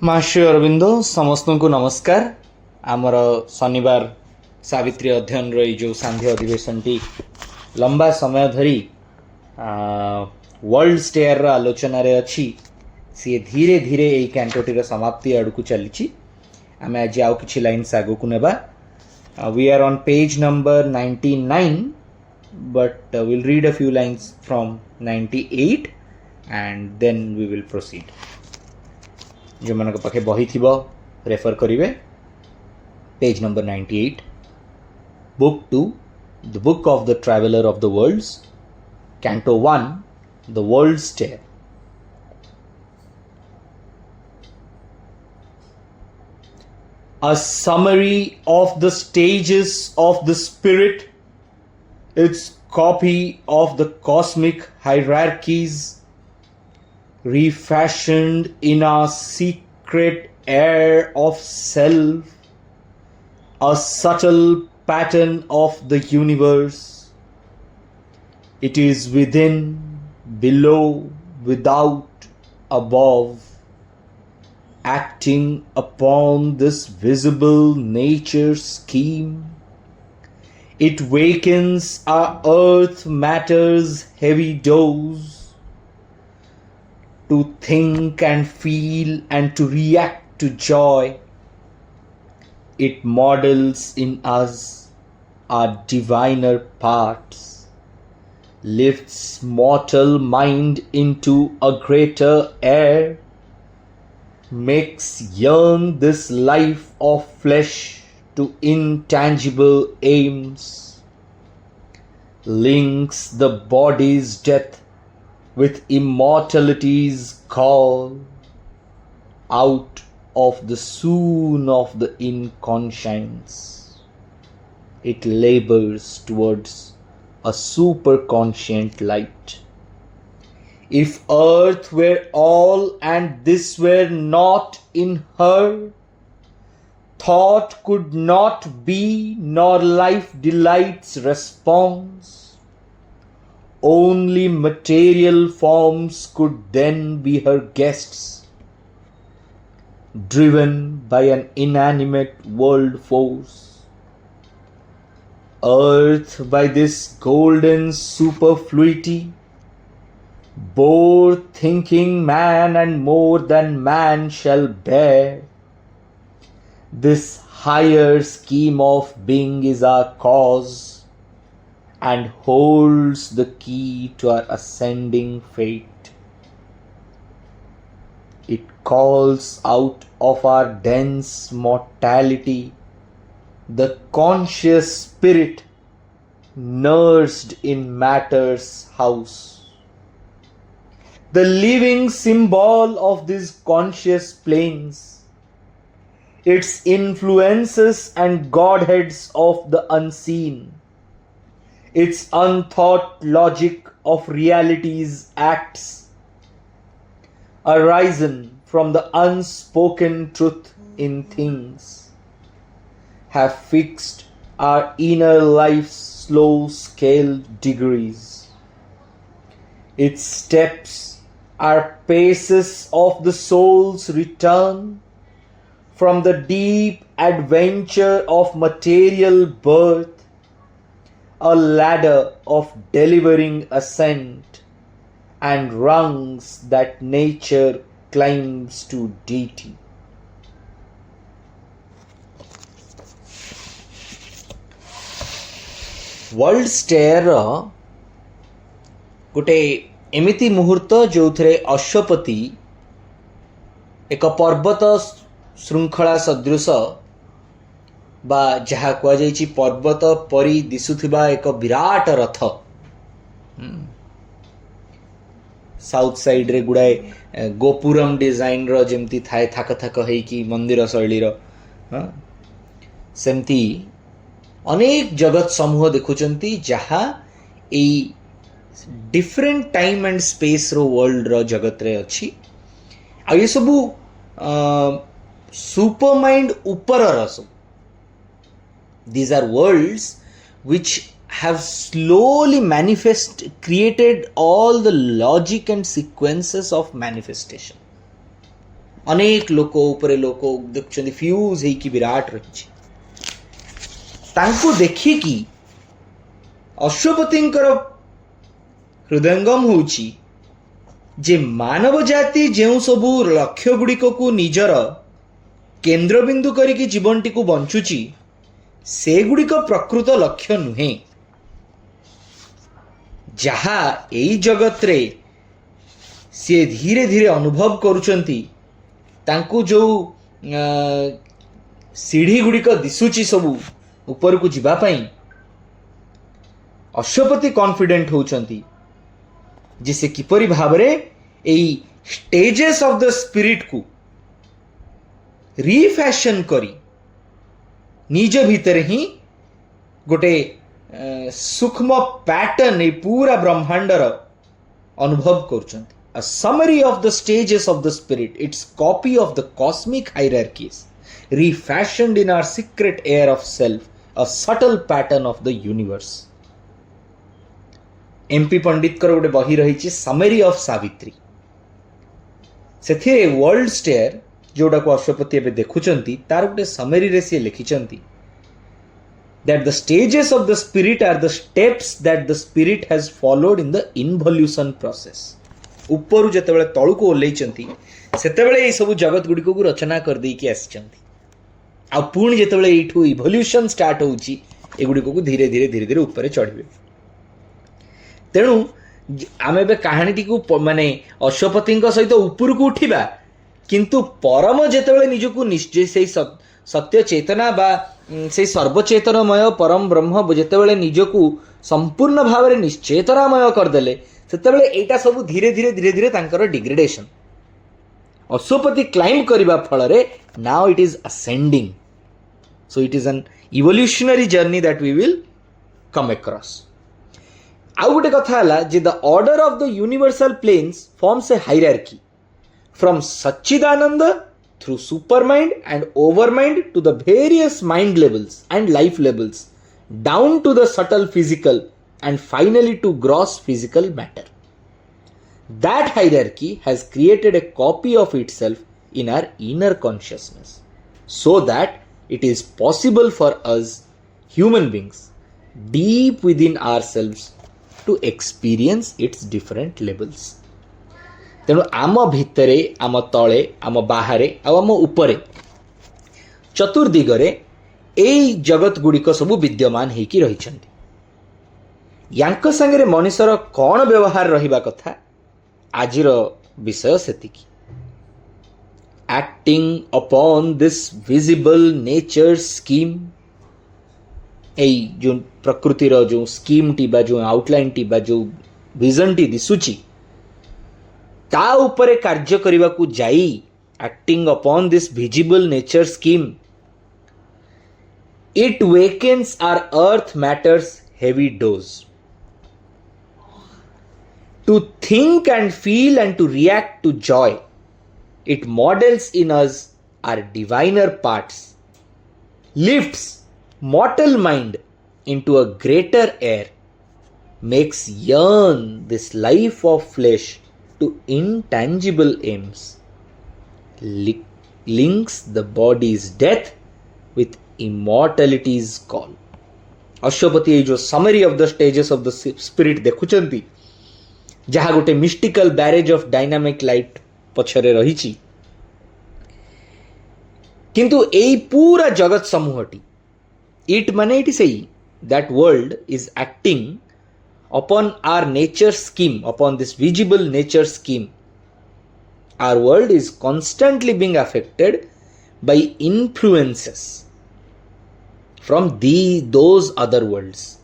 महर्षि अरविंद समस्त को नमस्कार। आमर शनिवार सावित्री अध्ययन रही जो सांध्य अधिवेशन टी लंबा समय धरी वर्ल्ड स्टेयर आलोचन अच्छी सी धीरे धीरे यही कैंटोटीर समाप्ति आड़ को चली आम आज आउ कि लाइन्स आग को नेबा। We are on page number 99 but we'll read a few lines from 98 and then we will proceed. जो मन पाखे बही थी रेफर करेंगे page number 98 Book-2 The Book of the Traveler of the Worlds, Canto-1 The World-Stair. A summary of the stages of the spirit, its copy of the cosmic hierarchies refashioned in a secret air of self, a subtle pattern of the universe. It is within, below, without, above, acting upon this visible nature scheme. It wakens our earth matter's heavy dose to think and feel and to react to joy. It models in us our diviner parts, lifts mortal mind into a greater air, makes yearn this life of flesh to intangible aims, links the body's death with immortality's call, out of the swoon of the inconscience. It labors towards a superconscient light. If earth were all and this were not in her, thought could not be nor life delight's response. Only material forms could then be her guests, driven by an inanimate world force. Earth by this golden superfluity bore thinking man and more than man shall bear. This higher scheme of being is our cause and holds the key to our ascending fate. It calls out of our dense mortality the conscious spirit nursed in matter's house. The living symbol of these conscious planes, its influences and godheads of the unseen, its unthought logic of reality's acts, arisen from the unspoken truth in things, have fixed our inner life's slow scale degrees. Its steps are paces of the soul's return from the deep adventure of material birth, a ladder of delivering ascent and rungs that nature climbs to deity. World stair गोटे एमिति मुहूर्त जो थे अश्वपति एक पर्वत श्रृंखला सदृश बा जहा कुआ जाइछि पर्वत परी दिसुथिबा एक विराट रथ साउथ साइड रे गुड़ाए गोपुरम डिजाइन रो जेमती थाए थाक थाक है कि मंदिर शैली रो सेमती अनेक जगत समूह देखुचंती जहा a different time and space रो वर्ल्ड रो जगत रे अछि आ ये सबु सुपर माइंड ऊपर रसो. These are worlds which have slowly created all the logic and sequences of manifestation. अनेक लोक उपरे लोक देखुं फ्यूज होगी विराट रही देखिकी अश्वपति हृदयंगम होची जे मानव जाति जो सबू लक्ष्य गुड़िक को निजर केन्द्रबिंदु करिकी जीवनटी को बंचुची से गुड़िक प्रकृत लक्ष्य नुहे जहा एई जगत रे से धीरे धीरे अनुभव करुचंती तांकु जो सीढ़ी गुड़िक दिशुची सबू ऊपर को जीवा पाई अश्वपति कॉन्फिडेंट होचंती जिसे किपरि भावरे एई स्टेजेस ऑफ द स्पिरिट को रिफैशन करी निज भीतर ही गोटे सूक्ष्म पैटर्न ए पूरा ब्रह्मांडर अनुभव करुचंती a summary of the stages of the spirit, its copy of the cosmic hierarchies refashioned in our secret air of self, a subtle pattern of the universe. एमपी पंडित कर गोटे बही रही समरी ऑफ सावित्री से वर्ल्ड स्टेयर जोटा को अश्वपति एवं देखुंट तार गोटे समरी रे सी लिखिंट that the stages of the spirit are the steps that the spirit has followed in the involution process. ऊपर जितेबाला तलू को ओल्लैचंती सेतेबाला ये सब जगत गुड़िक को रचना कर देकी आसिचंती आ पुणी जितेबाला एठू इवोल्यूशन स्टार्ट होउची एगुड़िक को धीरे धीरे धीरे धीरे ऊपर चढ़िबे तेणु आम ए कहानी को माने अश्वपति सहित ऊपर को उठा किंतु परम जितेबाला निजको निश्चय से सत्य चेतना बा से सर्वचेतनमय परम ब्रह्म जितेबाला निजको संपूर्ण भाव में निश्चेतनामय करदेले सेतेबाला एटा सब धीरे धीरे धीरे धीरे तांकर डिग्रेडेशन अश्वपति क्लाइंब करने फल now it is ascending so it is an evolutionary journey that we will come across आउ गोटे कथा है जे the order of the universal planes forms a hierarchy from Sachchidananda through supermind and overmind to the various mind levels and life levels down to the subtle physical and finally to gross physical matter. That hierarchy has created a copy of itself in our inner consciousness so that it is possible for us human beings deep within ourselves to experience its different levels. तेणु आम भितरे आम तले आम बाहरे आम उपरे चतुर्दिगरे एई जगत गुड़िक सबू विद्यमान होकी रही यांक संगे मनुष्यर कौन व्यवहार रहिबा कथा आजिर विषय सेतिकी acting upon this visible nature scheme एई जो प्रकृतिर जो स्कीम टी बा जो आउटलाइन टी बा जो विजन टी दिसुची ता उपरे कार्य करने को जाई acting upon this visible nature scheme it wakens our earth matter's heavy doze to think and feel and to react to joy it models in us our diviner parts lifts mortal mind into a greater air makes yearn this life of flesh to intangible aims, links the body's death with immortality's call. Ashwapati जो summary of the stages of the spirit देखुचंती जहा गोटे mystical barrage of dynamic light पछरे रही किंतु एई पूरा जगत समूहटी इट माने it says that world is acting upon our nature scheme, upon this visible nature scheme. Our world is constantly being affected by influences from those other worlds.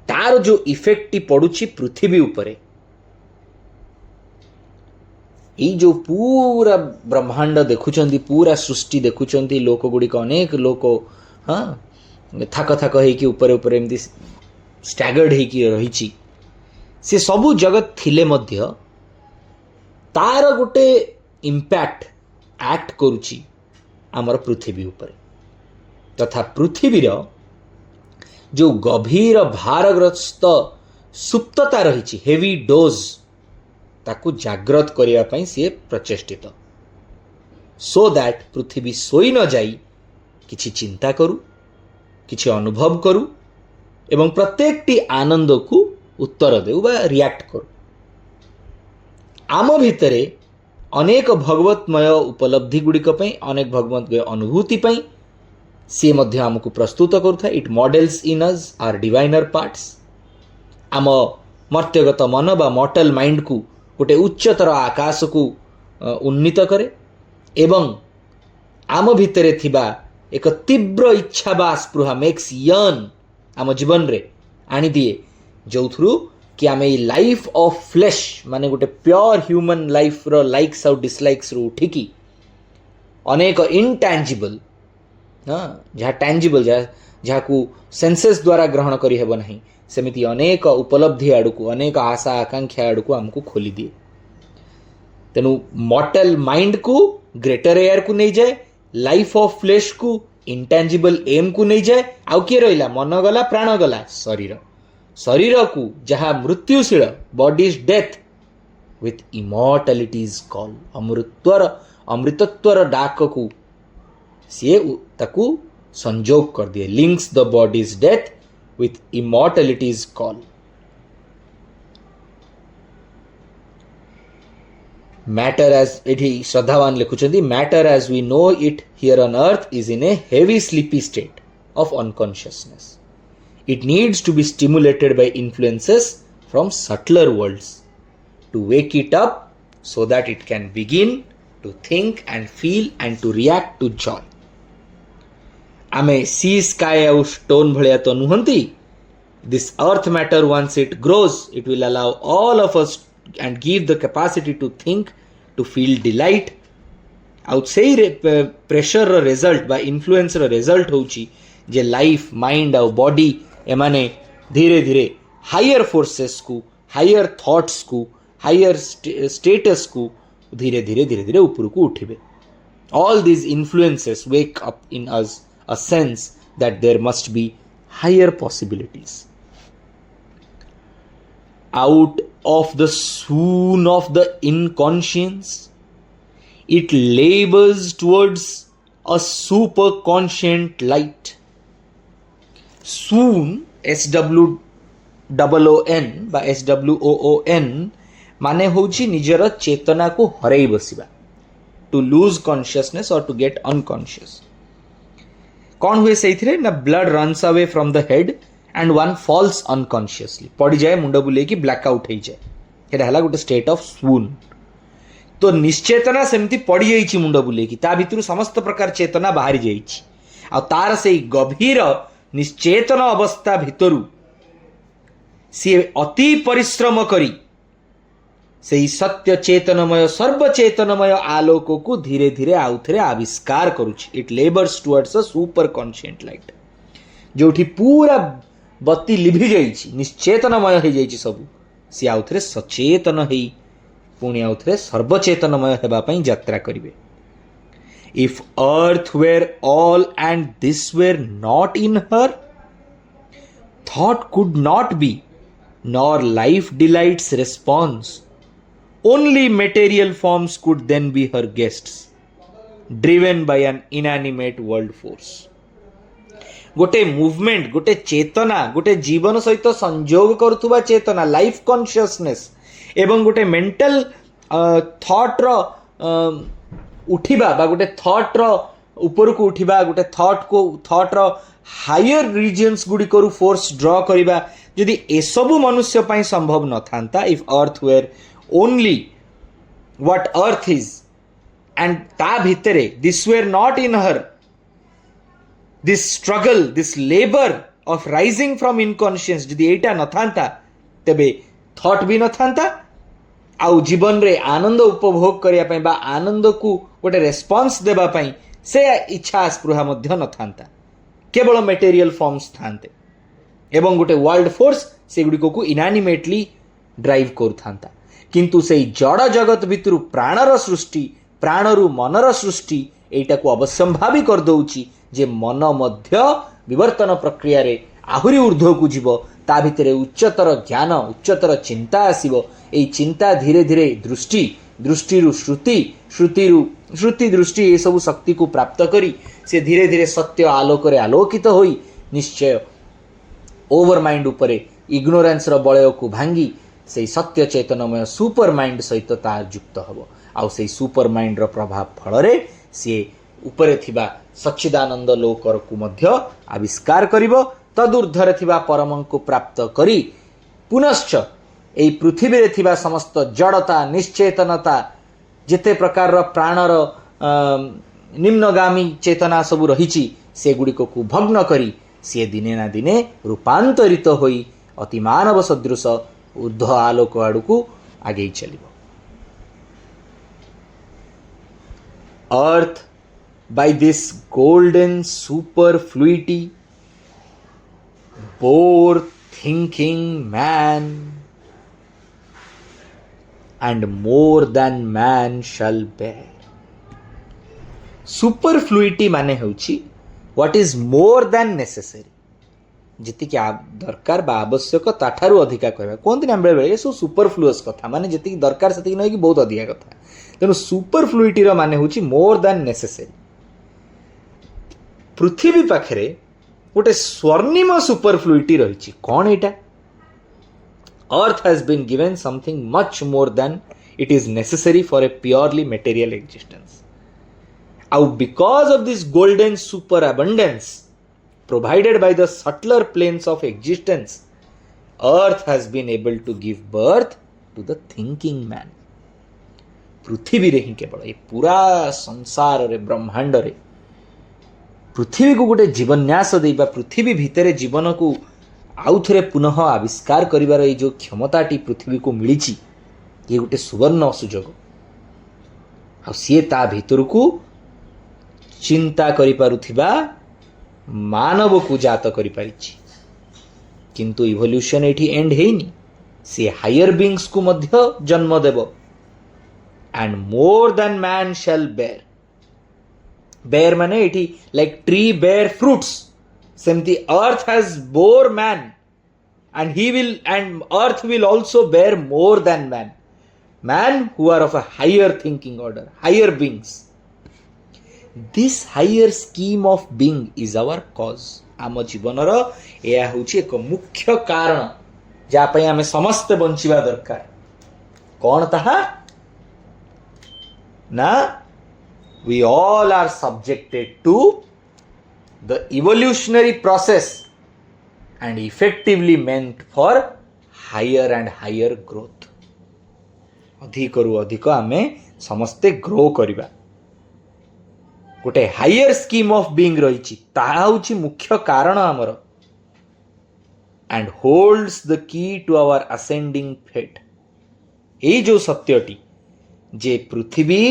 तार जो इफेक्ट पड़ुची पृथ्वी उपरे ये जो पूरा ब्रह्मांड देखुचंती पूरा सृष्टि देखुचंती लोक गुड़िक अनेक लोक हाँ थाक थाक होइकी ऊपर ऊपर एमती स्टैगर्ड होइकी रही से सबू जगत थिले मध्य तार गोटे इम्पैक्ट एक्ट करुची आमर पृथ्वी उपरे तथा पृथ्वीर जो गभीर भारग्रस्त सुप्तता रही हेवी डोज ताकू जाग्रत करने सी प्रचेषित सो दैट पृथ्वी सोई न जाई किछि चिंता करू, किछि अनुभव करू एवं प्रत्येकटी आनंद को उत्तर देऊ बा रिएक्ट करू। आम भितरे अनेक भगवतमय उपलब्धि गुड़िक अनेक भगवतमय अनुभूति सी मध्य आमको प्रस्तुत करुथा। It models in us our diviner parts. आम मर्त्यगत मन बा मॉर्टल माइंड को गोटे उच्चतर आकाश को उन्नीत करे एवं आम भितरे थिबा एक तीव्र इच्छा बा स्पृहा मेक्स यर्न आम जीवन रे आनी दिए, जो थ्रू कि आम लाइफ ऑफ फ्लेश माने गोटे प्योर ह्यूमन लाइफ रो लाइक्स और डिसलाइक्स रो उठिकी अनेक इनटैंजिबल जहाँ टैंजिबल जहाँ को सेंसेस द्वारा ग्रहण करी हेबो नहीं, सेमिति अनेक उपलब्धि आड़कू अनेक आशा आकांक्षा आड़कू आमको खोली दिए। तेणु मॉर्टल माइंड को ग्रेटर एयर को नहीं जाए, लाइफ ऑफ फ्लेश को इंटैंजिबल एम को नहीं जाए। आउ किए रहिला मन गला प्राण गला शरीर, शरीर को जहाँ मृत्युशील body is death with immortality is call अमृतत्वर डाक को सी ताकू संजोग कर दिए। Links the body is death with immortality is call. Matter as एठी श्रद्धावान लिखुचंदी matter as we know it here on earth is in a heavy sleepy state of unconsciousness. It needs to be stimulated by influences from subtler worlds to wake it up so that it can begin to think and feel and to react to joy. आमे सी sky और stone भलिया तो नुहंती. This earth matter once it grows, it will allow all of us and give the capacity to think, to feel delight. आउ सेही pressure रो result बा influence रो result होची जे लाइफ माइंड और बॉडी एमाने धीरे धीरे हायर फोर्सेस को हायर थॉट्स को हायर स्टेटस को धीरे धीरे धीरे धीरे ऊपर को उठिबे. All these influences wake up in us a sense that there must be higher possibilities. Out of the swoon of the inconscience it labors towards a superconscient light. swoon SWOON बा SWOON माने होची निजर चेतना को हरई बसिबा. To lose consciousness और to get unconscious. कौन हुए से ना blood runs away from the head and one falls unconsciously पड़ जाए मुंड बुले की ब्लैकआउट हो जाए. एटा हला गोटे स्टेट ऑफ swoon. तो निश्चेतना सेमती पड़ जाइछि मुंड बुले की ता भितर समस्त प्रकार चेतना बाहरी जाइछि आ तार से गभीर निश्चेतन अवस्था भितरु सी अति परिश्रम करी से सत्य चेतनमय सर्वचेतनमय आलोक को धीरे धीरे आउ थे आविष्कार करुछि. It labours towards a superconscient light जोठी पूरा बत्ती लिभि जाइछि निश्चेतनमय हो जाइछि सब सी आउ थे सचेतन हेई पुणी आउ थे सर्वचेतनमय हेबा पई यात्रा करिवे. If earth were all and this were not in her, thought could not be, nor life delight's response. Only material forms could then be her guests, driven by an inanimate world force. गोटे movement गोटे चेतना गोटे जीवन सहित संयोग करुवा चेतना life consciousness एवं गोटे mental thought रो उठिबा बा गोटे थॉट रो ऊपर को उठिबा गोटे थॉट रो हायर रीजन्स गुडी करू फोर्स ड्रॉ करिबा जदि ए सब मनुष्य पई संभव न थांता. If earth were only what earth is and ता भितरे this were not in her this struggle this labour of rising from inconscient जदि एटा न थांता तेबे थॉट भी न थांता आउ जीवन रे आनंद उपभोग करिया पई बा आनंद को गोटे रेस्पॉन्स देबा पई से इच्छा स्पृहा मध्य न थांता. केवल मटेरियल फॉर्म्स थांते एवं गोटे वर्ल्ड फोर्स से गुडी को इनानिमेटली ड्राइव कर थांता. किंतु से जड़ जगत भितर प्राणर सृष्टि प्राणरु मनर सृष्टि एटा को अवश्यंभावी कर दउची जे मन मध्य विवर्तन प्रक्रिया रे आहुरी ऊर्ध्व को जीव ता भितरे उच्चतर ज्ञान उच्चतर चिंता आसीबो. एई चिंता धीरे धीरे दृष्टि दृष्टिरु श्रुति श्रुतिरु श्रुति दृष्टि ये सब शक्ति को प्राप्त करी से धीरे धीरे सत्य आलोक आलोकित होई निश्चय ओवर माइंड उपरे इग्नोरेंस रो बलय को भांगी से सत्य चेतनमय सुपर माइंड सहित तार युक्त हबो आउ से सुपर माइंड रो प्रभाव फल रे से उपरे थिबा सच्चिदानंद लोकर को मध्य आविष्कार करिवो तदुर्धरे थिबा परमं को प्राप्त करी पुनश्च एई पृथ्वी रे थिबा समस्त जड़ता निश्चेतनता जेते प्रकार रो प्राणर निम्नगामी चेतना सब रहिछि से गुडी को भग्न करी से दिने ना दिने रूपांतरित होई अति मानव सदृश ऊर्ध्व आलोक आड़कू आगे चलिबो अर्थ by this golden superfluity bore thinking man and more than man shall bear superfluity माने होछि what is more than necessary जिति कि दरकार बा आवश्यक ताठारु अधिका कहबा कोनति ना बेले बेले सो सुपरफ्लुअस कथा माने जिति कि दरकार सेति नै कि बहुत अधिका कथा तेनु सुपरफ्लुइटी रो माने होछि मोर देन नेसेसरी पृथ्वी पाखरे गोटे स्वर्णिम सुपरफ्लुइटी रही कौन एटा earth has been given something much more than it is necessary for a purely material existence आउ because of this golden superabundance provided by the subtler planes of existence earth has been able to give birth to the thinking man पृथ्वी रे ही केवल ये पूरा संसार रे ब्रह्मांड रे पृथ्वी को गोटे जीवन्यास देबा पृथ्वी भितरे जीवन को आउ थरे पुनः आविष्कार करिवार ये जो क्षमताटी पृथ्वी को मिलिछि ये गोटे सुवर्ण सुजोग आ सी ता भितर को चिंता करि पारुथिबा मानव को जात करि पारिछि किंतु इवोल्यूशन एठी एंड हेनी से हायर बीइंग्स को मध्य जन्म देबो and more than man shall bear bear माने एठी लाइक ट्री बेयर फ्रूट्स सेमती earth has bore man and he will and earth will also bear more than man who are of a higher thinking order higher beings this higher scheme of being is our cause आम जीवनर यह होछि एक मुख्य कारण जा पई आमे समस्त बंचिबा दरकार कौन ताहा ना we all are subjected to the evolutionary process and effectively meant for higher and higher growth अधिकरु अधिक आमे समस्ते ग्रो करिबा गोटे हायर स्कीम ऑफ बीइंग रहिछि ताहा होछि मुख्य कारण हमर and holds the key to our ascending fate ए जो सत्यटी जे पृथ्वी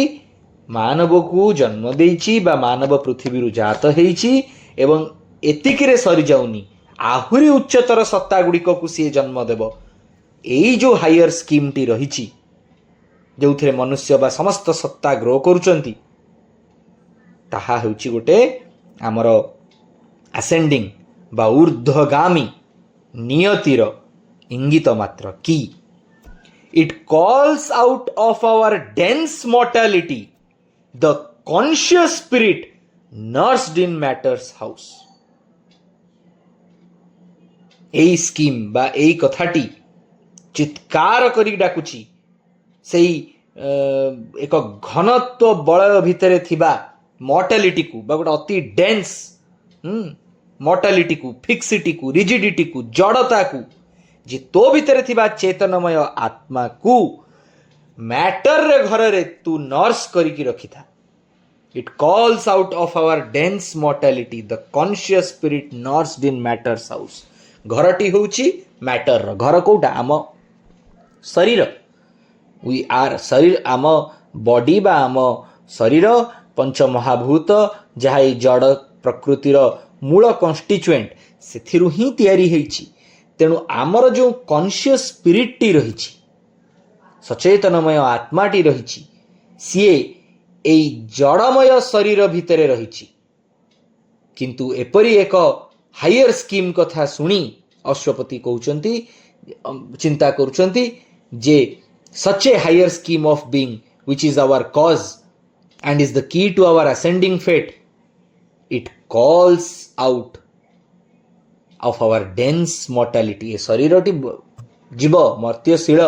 मानव को जन्म देइछि बा मानव पृथ्वी रु जात हेइछि एवं एतिकिरे सरी जाउनी आहुरी उच्चतर सत्ता गुड़िक को सी जन्म देव एई जो हायर स्कीम टी रहिछि जोथिरे मनुष्य बा समस्त सत्ता ग्रो करूचंती ताहा हेउछि गोटे आमर असेंडिंग बा ऊर्ध्वगामी नियतिर इंगित मात्र की it calls out of our dense mortality the conscious spirit nursed in matter's house एई स्कीम बा एई कथाटी चित्कार करी डाकुची सेई एक घनत्व बलय भितरे थिबा मॉर्टैलिटी को बा गोटे अति डेंस मॉर्टैलिटी को फिक्सिटी को रिजिडिटी को जड़ता को जे तो भितरे थिबा चेतनमय आत्मा को मैटर रे घर रे तू नर्स करी की रखी था it calls out of our dense mortality the conscious spirit nursed in matter's house घरटी होउची मैटर घर कोटा आम शरीर वी आर शरीर आम बॉडी बा आम शरीर पंच महाभूत जहाँ जड़ प्रकृतिर मूल कन्स्टिट्यूएंट से ही तैयारी होइछि तेणु आमर जो कॉन्शियस स्पिरिट टी रही सचेतनमय आत्माटी रही सीए एई जड़मय शरीर भितरे रही किंतु एपरी एक हायर स्कीम कथा सुनी अश्वपति कहउचंती चिंता करुचंती जे such a higher scheme of being which is our cause and is the key to our ascending fate. It calls out of our dense mortality. ए शरीरटी जीव मर्त्यशील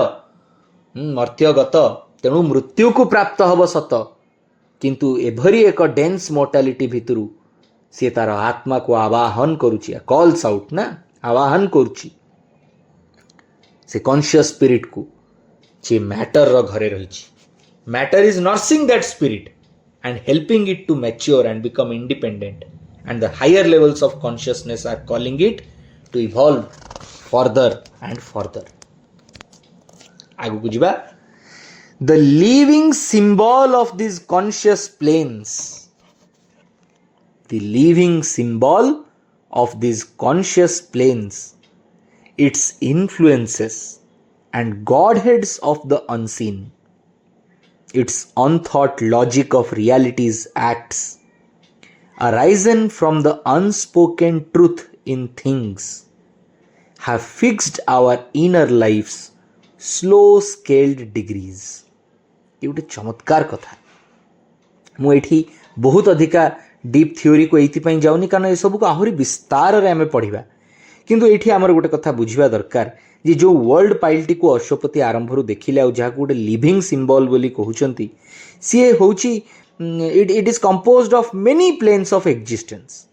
मर्त्यगत तेणु मृत्यु को प्राप्त हब सत किंतु एभरी एक डेन्स मोर्टालिटी भितरु सी तार आत्मा को आवाहन करुची कॉल्स आउट ना आवाहन करुची से कॉन्शियस स्पिरिट को जे मैटर रो घरे रहिची matter is nursing that spirit and helping it to mature and become independent, and the higher levels of consciousness are calling it to evolve further and further. आगु को जिबा the living symbol of these conscious planes, the living symbol of these conscious planes, its influences and godheads of the unseen, its unthought logic of reality's acts, arisen from the unspoken truth in things, have fixed our inner lives slow scaled degrees. ये गोटे चमत्कार कथा मुझे बहुत अधिका deep theory को ये जाऊनी कारण ये सब को आहरी विस्तार रे आमे पढ़िबा किंतु एठी आमर गोटे कथा बुझिबा दरकार जे जो वर्ल्ड पाइलटी को अश्वपति आरंभरू देखिले आ जहा गोटे लिविंग सिंबल बोली कहउचंती सी होची it is composed of many planes of existence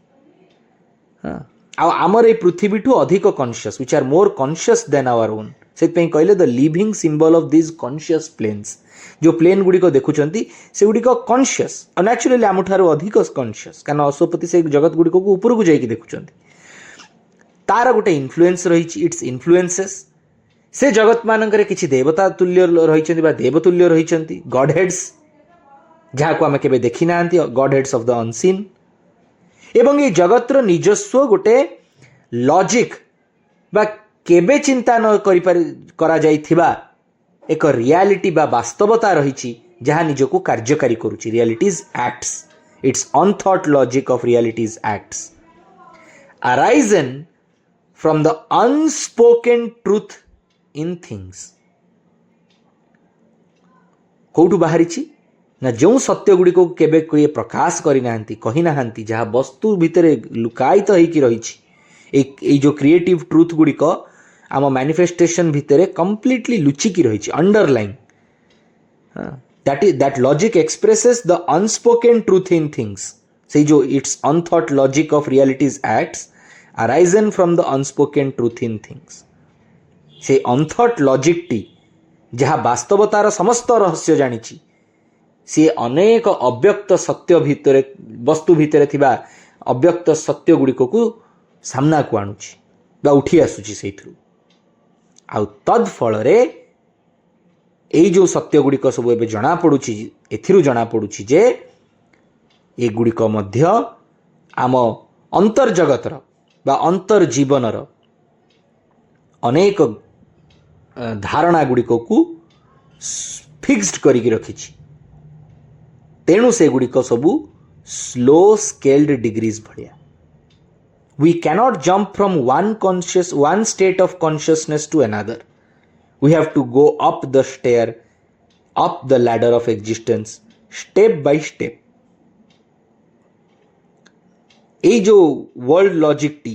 आमर ए पृथ्वी टू अधिक conscious which are more conscious than our own से कहले the living symbol of this conscious planes जो प्लेन गुड़ी को देखुचंती से गुड़ी को कॉन्शियस और नेचुरली आमठारो अधिक कॉन्शियस कारण अश्वपति से जगत गुड़ी को ऊपर को जाइए देखुचंती तार गोटे इन्फ्लुएंस रही इट्स इन्फ्लुएंसेस से जगत मानकर किसी देवता तुल्य रही देवतुल्य रही गॉड हेड्स जहाँ को आम के देखी ना God heads of the unseen एवं ये जगतर निजस्व गोटे लॉजिक बा केबे चिंता न करा जाइथिबा एक रियलिटी बा वास्तवता रही जहाँ निजको कार्यकारी करुची realities acts it's unthought logic of realities acts arisen from the unspoken truth in things. कौटू बाहरी ना जो सत्य गुड़ी को केबे कोई प्रकाश करी नाहंती कही नाहंती जहाँ वस्तु भितरे लुकायित होइकी रही जो क्रिएटिव ट्रुथ गुड़ी को आम मैनिफेस्टेशन भितरे कंप्लीटली लुचिकी रही underline that logic expresses the unspoken truth in things से जो it's unthought logic of realities acts arisen from the unspoken truth in things. से अनथॉट लॉजिक टी जहाँ वास्तवतार समस्त रहस्य जानिछि से अनेक अव्यक्त सत्य भितरे वस्तु भितरे थिबा अव्यक्त सत्य गुड़िक को सामना को आणुछि बा उठी आसुछि सेइथु आ तद फल रे एई जो सत्य गुड़िक सब एबे जणा पडुछि एथिरु जणा पडुछि जे ए गुड़िक मध्य आम अंतर जगतर बा अंतर जीवनर अनेक धारणा गुड़िक को फिक्स्ड करिकी रखिछि तेणु से गुड़िक सबू स्लो स्केल्ड डिग्रीज भलिया we cannot jump from one state of consciousness to another we have to go up the stair up the ladder of existence step by step ये जो वर्ल्ड लॉजिक टी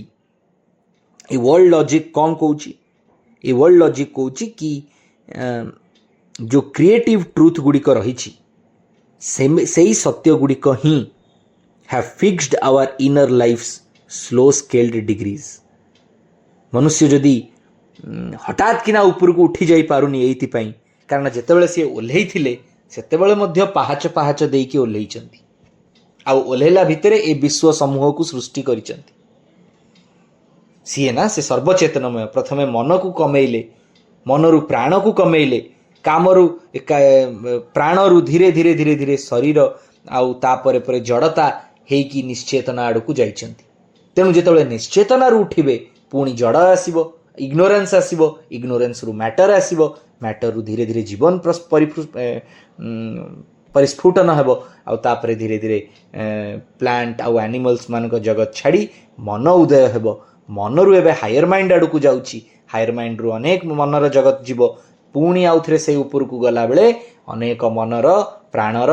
ये वर्ल्ड लॉजिक कौन कहूची ये world logic कहूची कि जो creative truth गुड़िक रही से सत्य गुड़िक ही have fixed our inner life's slow scaled degrees मनुष्य जदि हठात किना ऊपर को उठी जाई पारुनी एइथिपाई कारण जेतेबेले से ओल्हेई थिले सेतेबेले मध्य पाहाच पाहाच देइकी ओल्हेइचंती आ ओल्हेला भितरे ए विश्व समूह को सृष्टि करिचंती सीए ना से सर्वचेतनमय प्रथमे मन को कमेइले मनरु प्राण को कमेइले कामरु प्राणरु धीरे धीरे धीरे धीरे शरीर आउ तापरे परे जड़ता हेकी निश्चेतना आड़ को जाइचंती तेणु जेतेबेले निश्चेतना रु उठिबे पुणी जड़ आसीबो इग्नोरेंस आसीबो इग्नोरेंस रु मैटर आसीबो मैटर रु धीरे धीरे जीवन परिस्फुटन हेबो आउ तापरे धीरे धीरे प्लांट आउ एनिमल्स मानक जगत छाड़ी मन उदय हेबो मनरु एबे हायर माइंड आड़ को जाउची हायर माइंड रु अनेक मनर जगत जीव पुणी आउ थे से ऊपर को गला बेले अनेक मनर प्राणर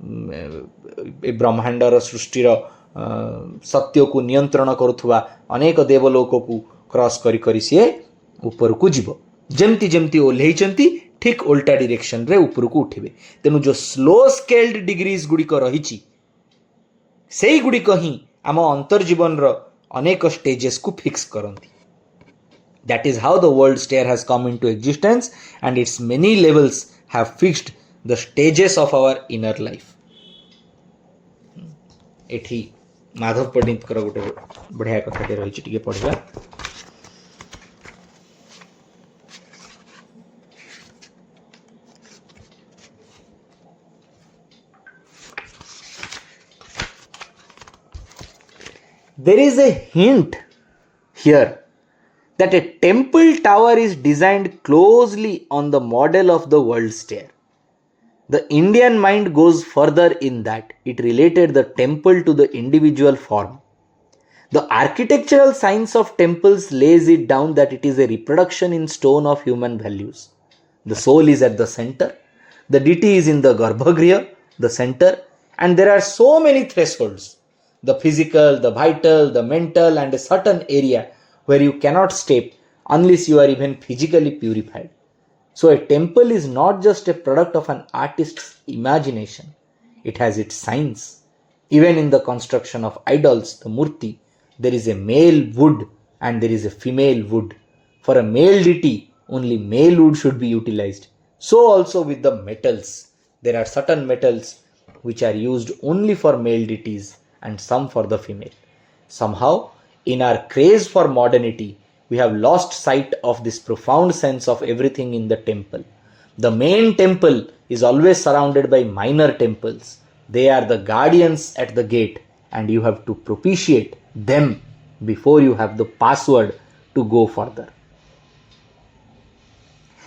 ए ब्रह्मांडर सृष्टिर सत्य को नियंत्रण करुवा अनेक देवलोक को क्रॉस करी करी सी ऊपर को जीव जमती जमती ओह्लैचंती ठीक उल्टा डायरेक्शन रे ऊपर को उठिबे। तेनु जो स्लो स्केल्ड डिग्रीज गुड़िक रही से गुड़िक ही आम अंतर्जीवन अनेक स्टेजेस को फिक्स करती। That is how the World-Stair has come into existence and its many levels have fixed the stages of our inner life. एठी माधव पंडित कर गोटे बढ़िया कथाटे रही टिके पढ़िबा। There is a hint here that a temple tower is designed closely on the model of the World-Stair. The Indian mind goes further in that it related the temple to the individual form. The architectural science of temples lays it down that it is a reproduction in stone of human values. The soul is at the center, the deity is in the Garbhagriha, the center, and there are so many thresholds. The physical, the vital, the mental, and a certain area where you cannot step unless you are even physically purified. So a temple is not just a product of an artist's imagination. It has its science. Even in the construction of idols, the murti, there is a male wood and there is a female wood. For a male deity, only male wood should be utilized. So also with the metals. There are certain metals which are used only for male deities and some for the female. Somehow, in our craze for modernity, we have lost sight of this profound sense of everything in the temple. The main temple is always surrounded by minor temples. They are the guardians at the gate and you have to propitiate them before you have the password to go further.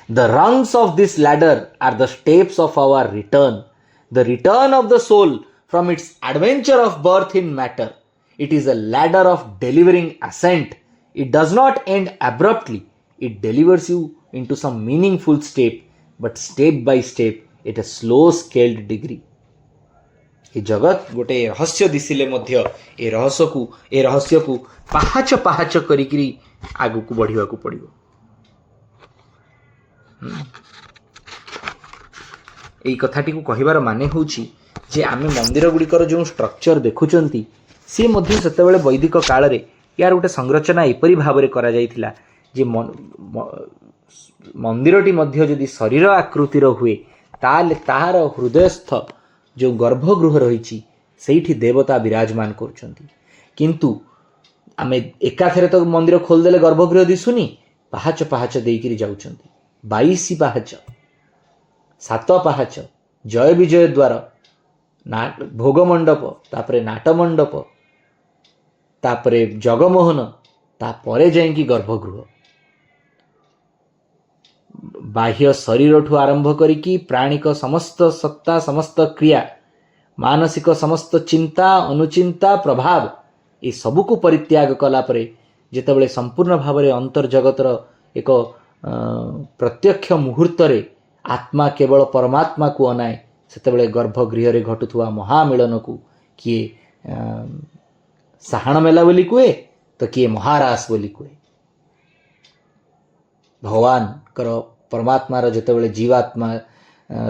The rungs of this ladder are the steps of our return, the return of the soul from its adventure of birth in matter. It is a ladder of delivering ascent. It does not end abruptly. It delivers you into some meaningful step, but step by step at a slow scaled degree. ए जगत गोटे रहस्य दिसिले मध्य ए रहस्य को पाहाच पाहाच करिकरी आगु को बढ़िवा को पड़िबो। एई कथाटी को कहिबार माने होउची जे आमे मंदिर गुड़िकर जो स्ट्रक्चर देखुचंती सी मध्य सेतेबेले वैदिक काल रे यार गोटे संरचना एपरी भाव करा जाइथिला जे मंदिरटी मध्य यदि शरीर आकृतिर हुए ताले ताहार हृदयस्थ जो गर्भगृह रही सेठी देवता विराजमान करुचंती। किंतु आमे एकाथरे तो मंदिर खोलदेले गर्भगृह दिसुनी, पाहाच पाहाच देइकिरी जाउचंती। 22 पाहाच, 7 पाहाच, जय विजय द्वार, भोग मंडप, तापरे नाट मंडप, तापरे जगमोहन, तापरे जाइकी गर्भगृह। बाह्य शरीर ठू आरंभ करिकी प्राणिक समस्त सत्ता, समस्त क्रिया, मानसिक समस्त चिंता, अनुचिंता, प्रभाव ये सबू को परित्याग कला परे जेतेबेले संपूर्ण भाव में अंतर्जगतर एक प्रत्यक्ष मुहूर्त रे आत्मा केवल परमात्मा को अनाए सेतेबेले गर्भगृह रे घटुथुवा महामिलन को किए साहाण मेला बोली कुए तो किए महारास बोली कुए। भगवान कर परमात्मा रो जेतेबेले जीवात्मा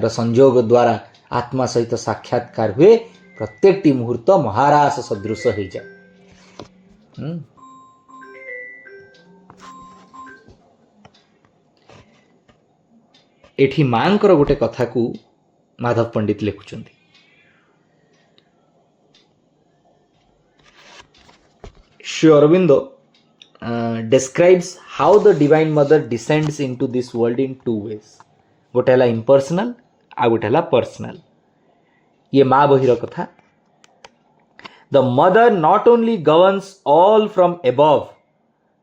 रो संयोग द्वारा आत्मा सहित साक्षात्कार हुए प्रत्येकटी मुहूर्त महारास सदृश हो जाए। एठी मांकर गोटे कथा को माधव पंडित लिखुचंती। Shri Aurobindo describes how the divine mother descends into this world in two ways. गोटे हला impersonal आ गोटे हला personal। ये माँ बहिर कथा। The mother not only governs all from above,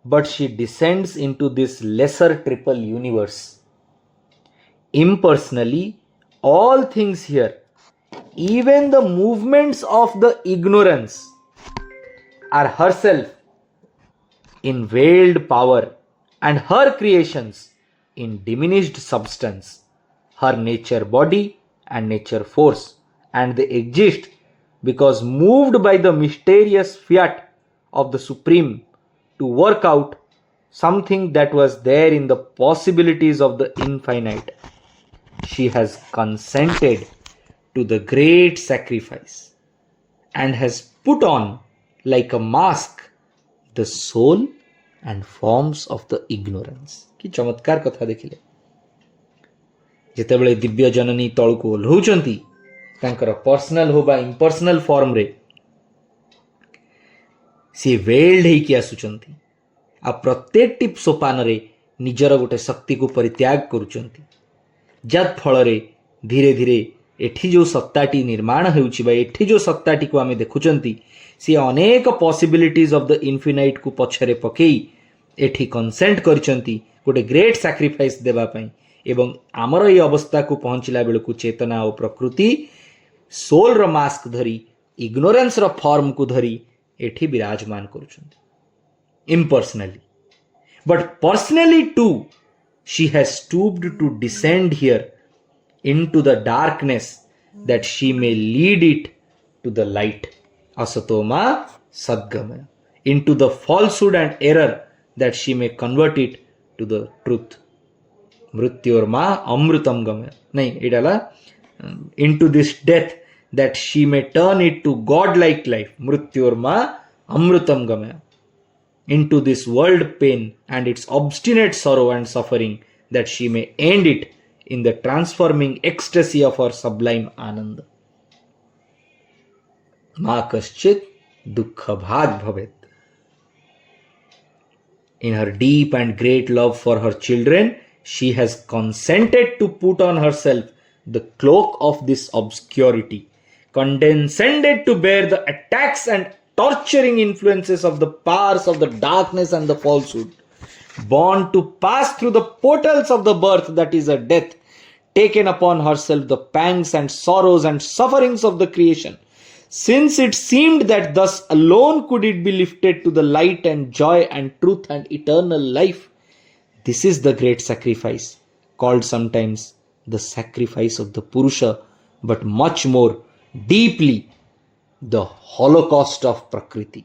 but she descends into this lesser triple universe. Impersonally, all things here, even the movements of the ignorance, are herself in veiled power and her creations in diminished substance, her nature body and nature force and they exist because moved by the mysterious fiat of the Supreme to work out something that was there in the possibilities of the infinite. She has consented to the great sacrifice and has put on like a mask the soul and forms of the ignorance. कि चमत्कार कथा देखिले जेतेबेले दिव्य जननी तळकु ओल्हौचंती तांकर personal हो बा impersonal form रे सी weld हेकी आसुचंती आ प्रत्येक tip सोपान रे निजर गोटे शक्ति को परित्याग करुचंती जत फल रे धीरे धीरे एठी जो सत्ताटी निर्माण हेउची बा एठी जो सत्ताटी को आमे देखुचंती सी अनेक पॉसिबिलिटीज ऑफ द इन्फिनाइट को पछरे पकेई एठी कंसेंट करचंती गोटे ग्रेट सैक्रिफाइस देबा पई एवं आमर ये अवस्था को पहुंचला बेलकु चेतना और प्रकृति सोल रो मास्क धरी इग्नोरेंस रो फॉर्म को धरी एठी विराजमान करुचंती impersonally. But personally too, she has stooped to descend here into the darkness that she may lead it to the light. Asatoma sadgamaya. Into the falsehood and error that she may convert it to the truth. Mrityorma amrutam gamaya. Nahi, idala. Into this death that she may turn it to godlike life. Mrityorma amrutam gamaya. Into this world pain and its obstinate sorrow and suffering that she may end it in the transforming ecstasy of her sublime ananda. Ma kaschit dukkha bhag bhavet. In her deep and great love for her children, she has consented to put on herself the cloak of this obscurity, condescended to bear the attacks and torturing influences of the powers of the darkness and the falsehood, born to pass through the portals of the birth that is a death, taken upon herself the pangs and sorrows and sufferings of the creation, since it seemed that thus alone could it be lifted to the light and joy and truth and eternal life. This is the great sacrifice, called sometimes the sacrifice of the Purusha, but much more deeply the holocaust of Prakriti,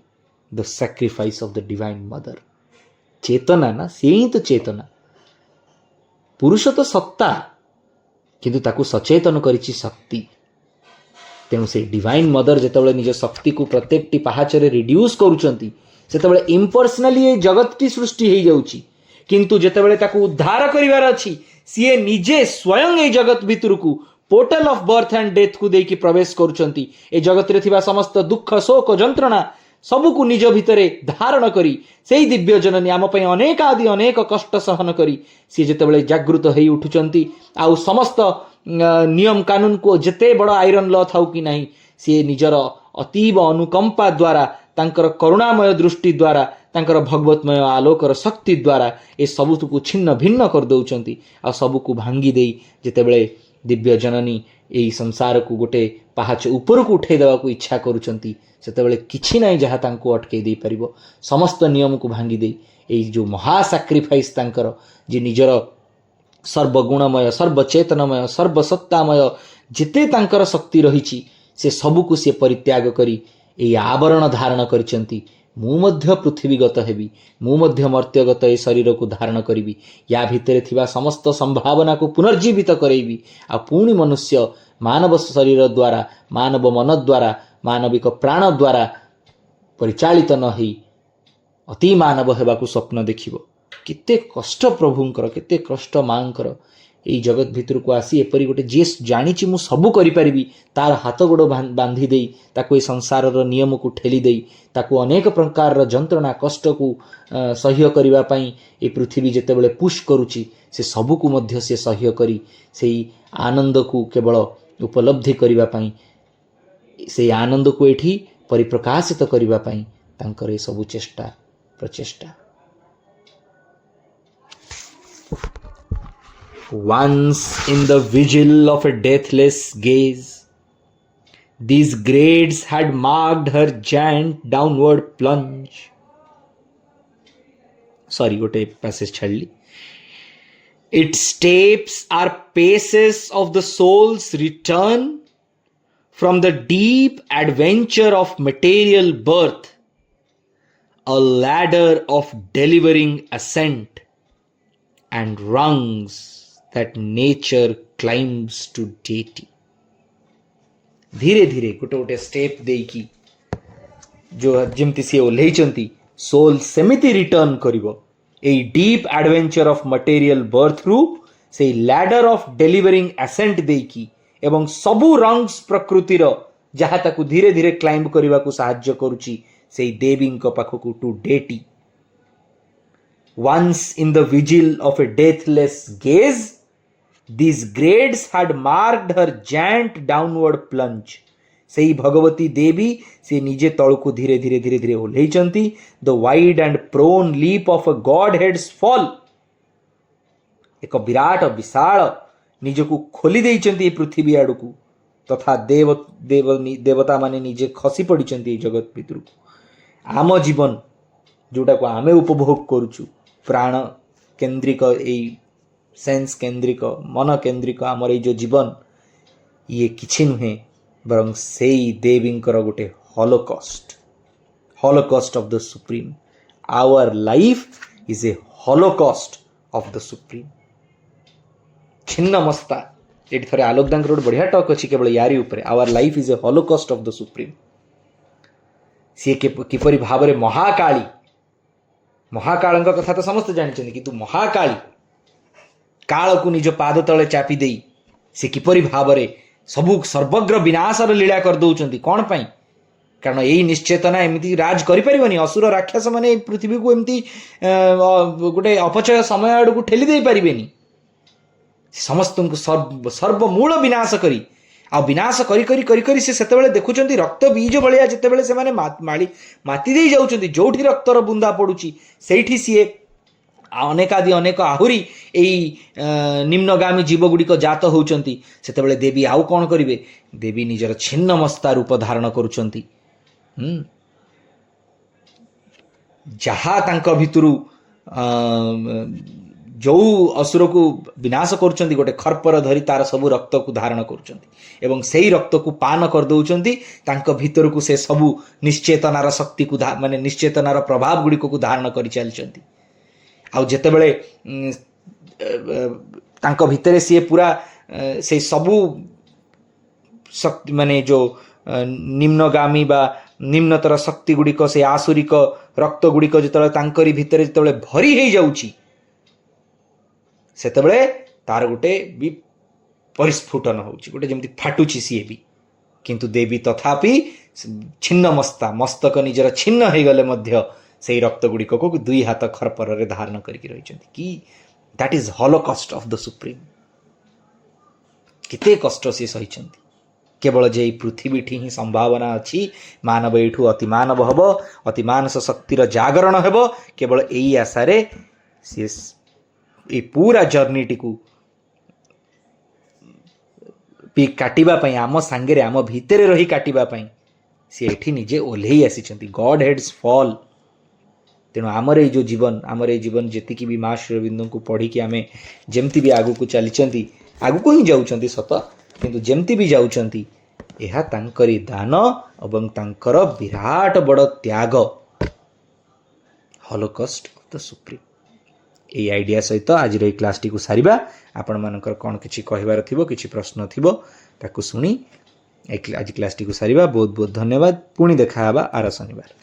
the sacrifice of the Divine Mother. चेतना ना से ही तो चेतना पुरुष तो सत्ता किंतु ताकू सचेतन करिछि शक्ति तेणु से डिवाइन मदर जेतेबेले निज शक्ति को प्रत्येक टी पहाचरे रिड्यूस करूचंती सेतेबेले इम्पर्सनली ए जगत टी सृष्टि हेई जाउची किंतु जेतेबेले ताकू उद्धार करिवार अछि सिए निजे स्वयं ए जगत भितरकू portal of birth and death को देकी प्रवेश करूचंती ए जगत रे थिबा समस्त दुख शोक जंत्रणा सबुकु निज भितरे धारण करी सेई दिव्य जननी आम पई अनेक आदि अनेक कष्ट सहन करी सी जेतेबेले जागृत हेई उठुचंती आउ समस्त नियम कानून को जेते बड़ आयरन ल थाउ कि नाही सी निजर अतीब अनुकंपा द्वारा तांकर करुणामय दृष्टि द्वारा तांकर भगवतमय आलोकर शक्ति द्वारा ए सबुकु छिन्न भिन्न कर दउचंती आ सबुकु भांगी देई जेतेबेले दिव्य जननी एई संसार को गोटे पहाच ऊपर को उठे देवा को इच्छा करूचंती सेतेबेले किछि नाही जहा तांको अटके देई परिबो समस्त नियम को भांगी देई एई जो महा सैक्रिफाइस तांकर जे निजर सर्वगुणमय सर्वचेतनमय सर्वसत्तामय जिते तांकर शक्ति रहिछि से सबुकु से परित्याग करी एई आवरण धारण करिसंती मु मध्य पृथ्वीगत हेबी मु मध्य मर्त्यगत ए शरीर को धारण करिबी या भितरे थिबा समस्त संभावना को पुनर्जीवित करैबी आ पुणी मनुष्य मानव शरीर द्वारा मानव मन द्वारा मानविक प्राण द्वारा परिचालित न होई अति मानव हेबाकू स्वप्न देखिबो केते कष्ट प्रभुंकर केते कष्ट मांकर एई जगत भितर को आसी एपरि गोटे जे जानिछि मु सबु करि परिबी तार हाथ गोड़ बांधी देई ताको ए संसार रो नियम को ठेली देई ताको अनेक प्रकार रो जंत्रणा कष्ट को सह्य करिवा पई ए पृथ्वी जेतेबेले पुश करूची से सबु को मध्य से सह्य करी सेई आनंद को केवल उपलब्धि करिवा पई से आनंद को एठी परिप्रकाशित करिवा पई तांकर ए सबु चेष्टा प्रचेष्टा. Once in the vigil of a deathless gaze, these grades had marked her giant downward plunge. Sorry, gote passage chhadli. Its steps are paces of the soul's return from the deep adventure of material birth, a ladder of delivering ascent, and rungs that nature climbs to deity. धीरे धीरे गोटे गोटे step देकी जो जमती सी ओल्लैचंती soul सेमिति रिटर्न करिवो ए deep adventure of material birth रु से लैडर ऑफ डेलिवरिंग एसेंट देकी एवं सबु रंग्स प्रकृतिर जहा ताकू धीरे धीरे क्लाइंब करने को साहाय्य करुची से देवी पाखकू टू डेटी. Once in the vigil of a deathless gaze, these grades had marked her giant downward plunge. सेई भगवती देवी से निजे तळकू धीरे धीरे धीरे धीरे ओल्लैचंती. The wide and prone leap of a godhead's fall. एक विराट विशाल निजकू खोली देइचंती पृथ्वी आड़कू तथा देव देव देवता माने निजे खसी पड़िचंती जगत भितर. आम जीवन जोटा को आमे उपभोग करूचु प्राण केन्द्रिक सेन्स केन्द्रिक मन केन्द्रिक आमर ये जो जीवन ये किछि नुहे बरं से देवींकर गोटे holocaust of the supreme. Our life is a holocaust of the supreme. छिन्न मस्ता ये थे आलोकदांकर गोटे बढ़िया टॉक अच्छी केवल यारी उपरे. Our life is a holocaust of the supreme. सी किपरि भाव में महाकाली महाकाल कथा तो समस्त जानते कि तू महाकाली काल को निज पाद तले चापी दे से किपरि भाव में सबू सर्वग्र विनाशर लीला कर दौरान कौन पाई कारण यही निश्चेतना एमती राज करें असुर राक्षस माने पृथ्वी को एमती गोटे अपचय समय आड़ को ठेली दे पारे समस्त को सर्वमूल विनाश करी आ विनाश करी करी करी करी से सेतेबेले देखुचंती रक्त बीज भलिया जेतेबेले से माने माती दे जाउचंती जोठी रक्तर बुंदा पडुची सेठी सीए अनेकादि अनेक आहुरी एई निम्नगामी जीव गुड़िक जात होउचंती. सेतेबेले देवी आउ कोन करिवे देवी निजर छिन्न मस्ता रूप धारण करूचंती. जहा तांक भितरु जो असुर को विनाश करुचंती गोटे खरपर धरी तार सबू रक्त को धारण करुचंती एवं सेही रक्त को पान कर दउचंती तांक भीतर को से सबू निश्चेतनार शक्ति को माने निश्चेतनार प्रभाव गुड़ी को धारण करि चलचंती. आ जेतेबेले तांक भितरे सी पूरा से सबू शक्ति माने जो निम्नगामी बा निम्नतर शक्ति गुड़िक से आसुरिक रक्त गुड़िक जेतेबेले तांकरी भितरे जेतेबेले भरी हे जाउची सेतेबेले तार गोटे भी परिस्फुटन होउची गोटे जेमती फाटुची सी भी किंतु देवी तथापि छिन्न मस्ता मस्तक निजर छिन्न हो गले मध्य से रक्त गुड़िक को दुई हाथ खरपर रे धारण करके रही कि that is Holocaust of the supreme. किते कष्ट से सही केवल जे पृथ्वी ठी ही संभावना अच्छी मानव एठू अति मानव हब अति मानस शक्तिर जागरण हेब केवल यही आशारे सी ये पूरा जर्नी टी को काटिबा आम सांगे आम भितर रही काटिबा सी एठी निजे ओल्हे आसी गॉड हेड्स फॉल. तेणु आमर ये जो जीवन आमर ये जीवन जी भी माँ श्रीअरविंद को पढ़ी कि आम जमती भी आगू को चली आगू को ही जाऊँच सत किंतु जमती भी जाऊँच यह तांकरी दान एवं तांकर विराट बड़ त्याग हॉलोकॉस्ट ऑफ द सुप्रीम. ये आइडिया सहित आज क्लास टी को सारिबा. आपण मानकर कौन किछि कहबार थिबो किछि प्रश्न थिबो ताकू सुनी आज क्लास टी को सारिबा. बहुत बहुत धन्यवाद. पुणी देखा आर शनिवार.